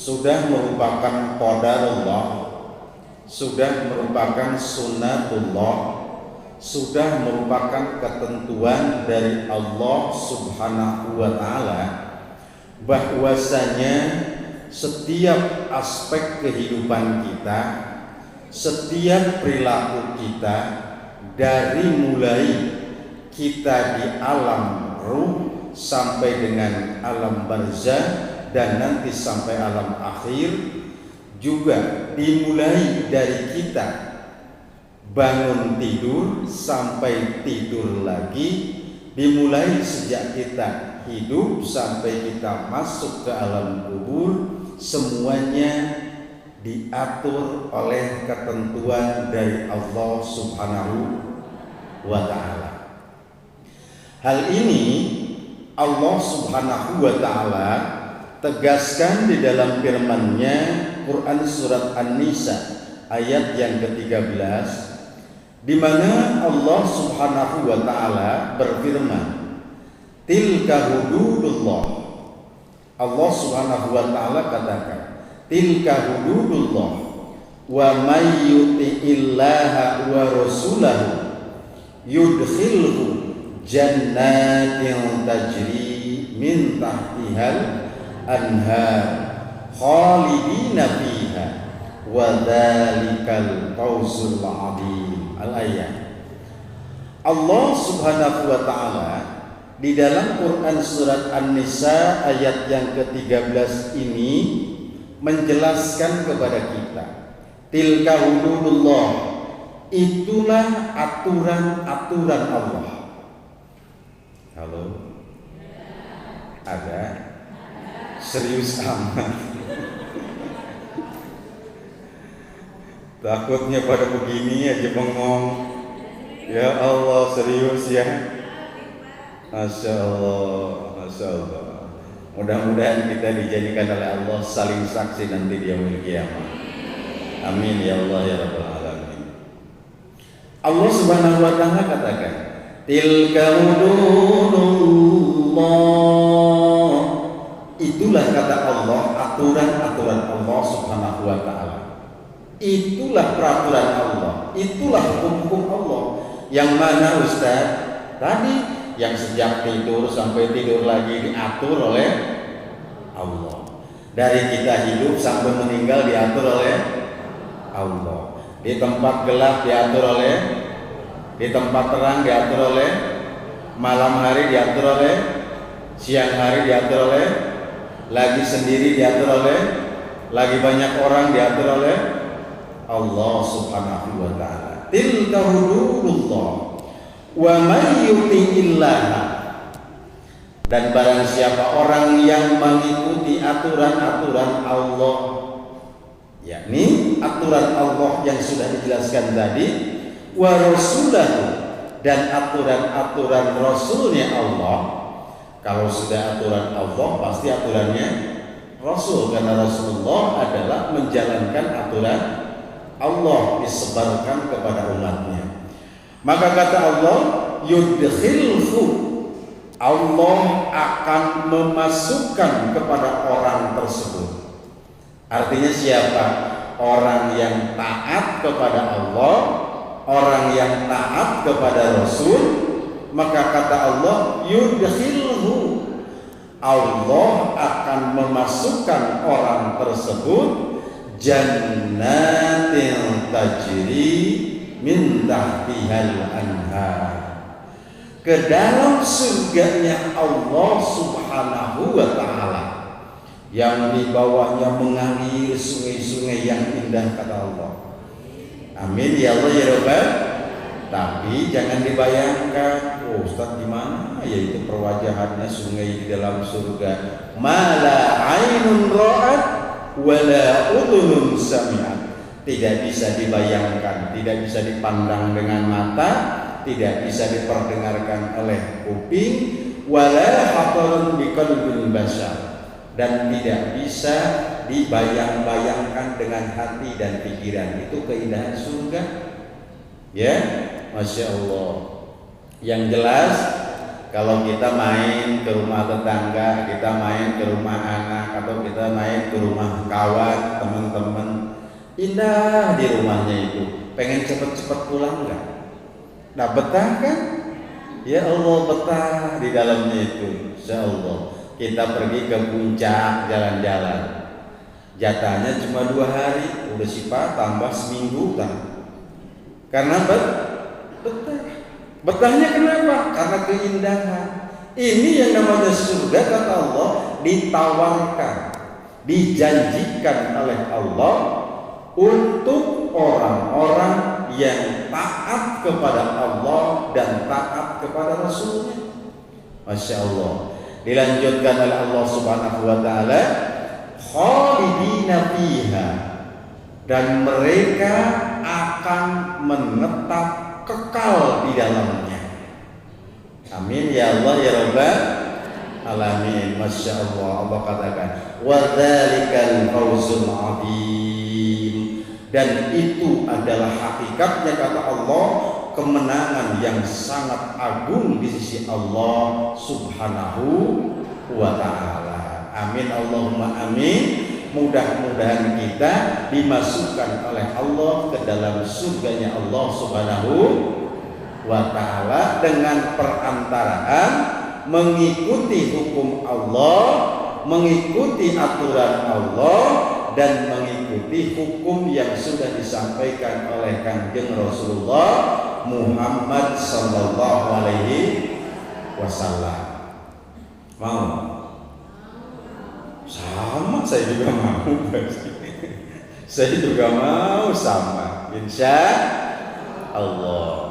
sudah merupakan qadarullah, sudah merupakan sunnatullah, sudah merupakan ketentuan dari Allah Subhanahu wa ta'ala, bahwasanya setiap aspek kehidupan kita, setiap perilaku kita, dari mulai kita di alam ruh sampai dengan alam barzah dan nanti sampai alam akhir, juga dimulai dari kita bangun tidur sampai tidur lagi, dimulai sejak kita hidup sampai kita masuk ke alam kubur, semuanya diatur oleh ketentuan dari Allah Subhanahu wa ta'ala. Hal ini Allah Subhanahu wa ta'ala tegaskan di dalam firman-Nya, Quran surat An-Nisa ayat yang ke-13, di mana Allah Subhanahu wa ta'ala berfirman, tilka hududullah. Allah Subhanahu wa ta'ala katakan, tilka hududullah wa may yuti'illaha wa rasulahu yudkhilhu jannatin tajri min tahtihal anhar khalidina fiha wa dzalikal fawzul 'adzim. Al-ayat. Allah Subhanahu wa ta'ala di dalam Quran surat An-Nisa ayat yang ke-13 ini menjelaskan kepada kita, tilka hududullah, itulah aturan-aturan Allah. Halo? Ada? Serius amat. Takutnya pada begini aja bengong. Ya Allah, serius ya. Masya Allah, Masya Allah. Mudah-mudahan kita dijadikan oleh Allah saling saksi nanti di yaumil qiyamah. Amin ya Allah ya rabbal alamin. Allah Subhanahu wa ta'ala katakan, tilka hududullah, itulah kata Allah aturan-aturan Allah Subhanahu wa ta'ala. Itulah peraturan Allah, itulah hukum Allah. Yang mana Ustaz? Tadi yang sejak tidur sampai tidur lagi diatur oleh Allah. Dari kita hidup sampai meninggal diatur oleh Allah. Di tempat gelap diatur oleh, di tempat terang diatur oleh, malam hari diatur oleh, siang hari diatur oleh, lagi sendiri diatur oleh, lagi banyak orang diatur oleh Allah Subhanahu wa ta'ala. Tilka hududullah wa may yuti'illaha, dan barang siapa orang yang mengikuti aturan-aturan Allah, yakni aturan Allah yang sudah dijelaskan tadi, wa rasulahu, dan aturan-aturan Rasulnya Allah. Kalau sudah aturan Allah pasti aturannya Rasul, karena Rasulullah adalah menjalankan aturan Allah disebarkan kepada umatnya. Maka kata Allah, yudkhilhu, Allah akan memasukkan kepada orang tersebut. Artinya siapa? Orang yang taat kepada Allah, orang yang taat kepada Rasul. Maka kata Allah, yudkhilhu, Allah akan memasukkan orang tersebut jannatin tajri min tahtihal anhar, ke dalam surganya Allah Subhanahu wa ta'ala, yang di bawahnya mengalir sungai-sungai yang indah, kata Allah. Amin ya Allah ya Rabbal. Tapi jangan dibayangkan, oh Ustaz gimana ya itu perwajahannya sungai di dalam surga. Mala ainun ra'at wala udhunun sami'at. Tidak bisa dibayangkan, tidak bisa dipandang dengan mata, tidak bisa diperdengarkan oleh kuping, wala khatarun biqalbil bashar, dan tidak bisa dibayang-bayangkan dengan hati dan pikiran. Itu keindahan surga. Ya, Masya Allah. Yang jelas, kalau kita main ke rumah tetangga, kita main ke rumah anak, atau kita naik ke rumah kawan teman-teman, indah di rumahnya itu, pengen cepet-cepet pulang nggak? Nah betah kan? Ya Allah betah di dalamnya itu. Insya Allah kita pergi ke puncak jalan-jalan, jatahnya cuma 2 hari, udah sifat tambah seminggu kan? Karena betah. Betahnya kenapa? Karena keindahan. Ini yang namanya surga, kata Allah, ditawarkan, dijanjikan oleh Allah untuk orang-orang yang taat kepada Allah dan taat kepada Rasulnya. Masya Allah. Dilanjutkan oleh Allah Subhanahu wa ta'ala, khalidina fiha, dan mereka akan menetap kekal di dalamnya. Amin ya Allah ya Rabbal alamin. Masya Allah. Allah katakan wa dzalikal fawzul adzim, dan itu adalah hakikatnya, kata Allah, kemenangan yang sangat agung di sisi Allah Subhanahu wa ta'ala. Amin Allahumma amin. Mudah-mudahan kita dimasukkan oleh Allah ke dalam surganya Allah Subhanahu wa ta'ala dengan perantaraan mengikuti hukum Allah, mengikuti aturan Allah, dan mengikuti hukum yang sudah disampaikan oleh Kanjeng Rasulullah Muhammad sallallahu alaihi wasallam. Mau? Sama, saya juga mau. Saya juga mau sama, insya Allah.